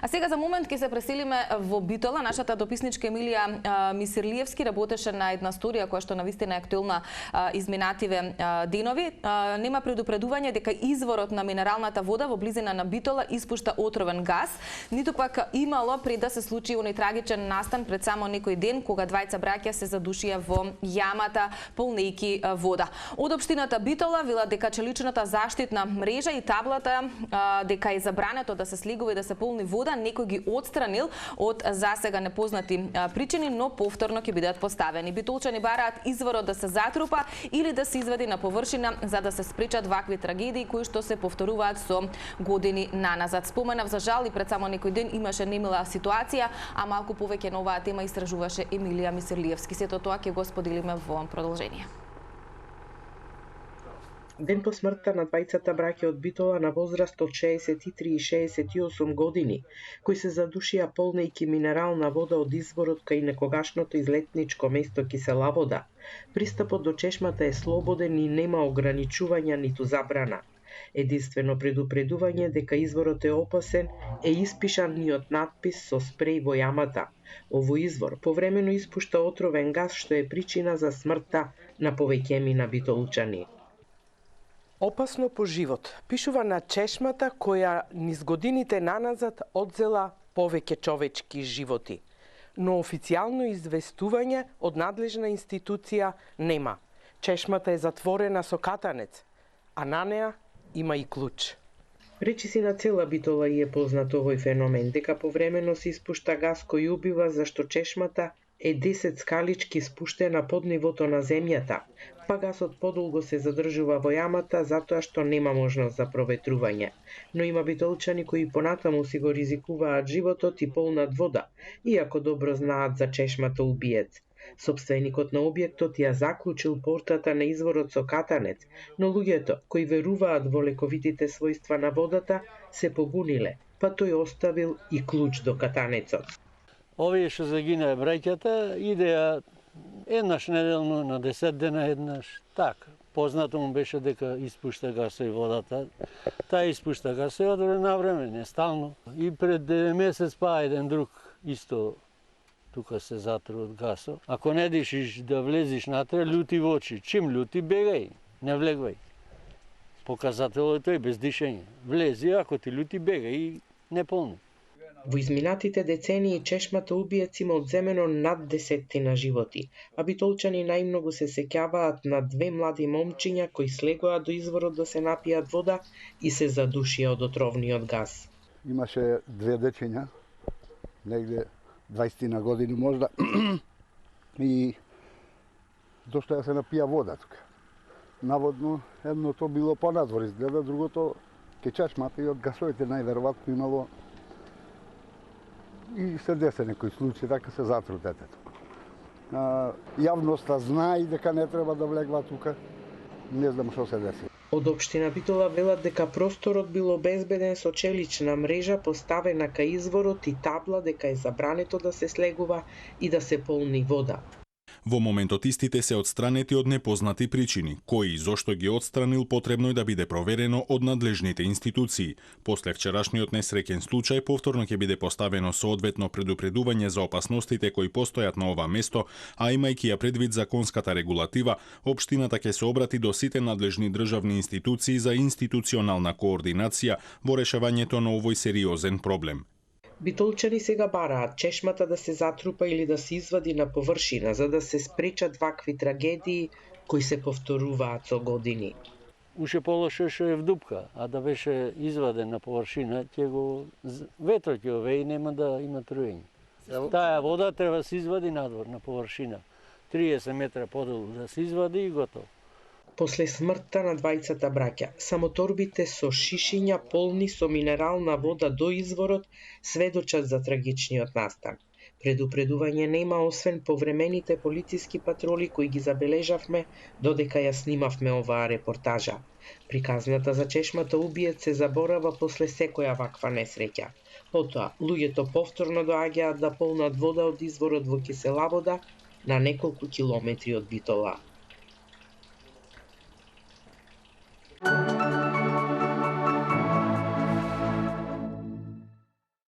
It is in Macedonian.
А сега за момент ќе се преселиме во Битола. Нашата дописничка Емилија Мисирлиевски работеше на една студија која што навистина е актуелна изминативе денови. Нема предупредување дека изворот на минералната вода во близина на Битола испушта отровен газ, ниту пак имало пред да се случи оној трагичен настан пред само некој ден кога двајца браќа се задушија во јамата полнејки вода. Од општината Битола велат дека челичната заштитна мрежа и таблата дека е забрането да се слегува и да се полни вода, некој ги отстранил од засега непознати причини, но повторно ќе бидат поставени. Битолчани бараат изворот да се затрупа или да се извади на површина за да се спречат вакви трагедии кои што се повторуваат со години наназад. Споменав за жал и пред само некој ден имаше немила ситуација, а малку повеќе на оваа тема истражуваше Емилија Мисирлиевски. Сето тоа ќе го споделиме во продолжение. Ден по смртта на двајцата браќа од Битола на возраст од 63 и 68 години, кои се задушија полнејки минерална вода од изворот кај некогашното излетничко место Кисела вода, пристапот до чешмата е слободен и нема ограничувања ниту забрана. Единствено предупредување дека изворот е опасен е испишан ниот надпис со спреј во јамата. Овој извор повремено испушта отровен газ што е причина за смртта на повеќемина битолчани. Опасно по живот, пишува на чешмата која низ годините наназад одзела повеќе човечки животи. Но официјално известување од надлежна институција нема. Чешмата е затворена со катанец, а на неа има и клуч. Речиси на цела Битола и е познат овој феномен, дека повремено се испушта газ кој убива зашто чешмата е 10 скалички спуштена под нивото на земјата, па газот подолго се задржува во јамата затоа што нема можност за проветрување. Но има битолчани кои понатаму си го ризикуваат животот и полнат вода, иако добро знаат за чешмата убиец. Собственикот на објектот ја заклучил портата на изворот со катанец, но луѓето кои веруваат во лековитите својства на водата се побуниле, па тој оставил и клуч до катанецот. Овие што загинаа браќата идеа еднаш неделно на 10 дена еднаш. Так, познато му беше дека испушта гасови водата. Таа испушта гасови од на време, не стално. И пред месец па еден друг исто тука се затру од гасо. Ако не дишиш да влезиш натре, љути во очи. Чим љути, бегај, не влегвај. Показателот е тој, без дишење. Влези, ако ти љути, бегај и не полни. Во изминатите децении чешмата убиец има одземено над 10 животи, а битолчани најмногу се сеќаваат на две млади момчиња кои слегоа до изворот да се напијат вода и се задушија од отровниот газ. Имаше две дечиња, негде 20 на години можда, и дошлеа се напија вода тука. Наводно едното било понадвор изгледа, другото ке чешмата и од гасовите најверојатно имало и се десе некој случај, така се затру детето. Јавноста знае дека не треба да влегва тука, не знам што се деси. Од општина Битола велат дека просторот бил обезбеден со челична мрежа поставена кај изворот и табла дека е забрането да се слегува и да се полни вода. Во моментот истите се отстранети од непознати причини. Кој и зошто ги отстранил потребно е да биде проверено од надлежните институции. После вчерашниот несреќен случај повторно ќе биде поставено соодветно предупредување за опасностите кои постојат на ова место, а имајќи ја предвид законската регулатива, општината ќе се обрати до сите надлежни државни институции за институционална координација во решавањето на овој сериозен проблем. Битолчани сега бараат чешмата да се затрупа или да се извади на површина за да се спречат вакви трагедии кои се повторуваат со години. Уште полошо што е вдупка, а да беше изваден на површина, ќе го ветрот ќе овее и нема да има труење. Таа вода треба да се извади надвор на површина. 30 метра подолу да се извади и готово. После смртта на двајцата браќа, само торбите со шишиња полни со минерална вода до изворот сведочат за трагичниот настан. Предупредување нема освен повремените полициски патроли кои ги забележавме додека ја снимавме оваа репортажа. Приказната за чешмата убиец се заборава после секоја ваква несреќа. Потоа, луѓето повторно доаѓаат да полнат вода од изворот во Кисела вода на неколку километри од Битола.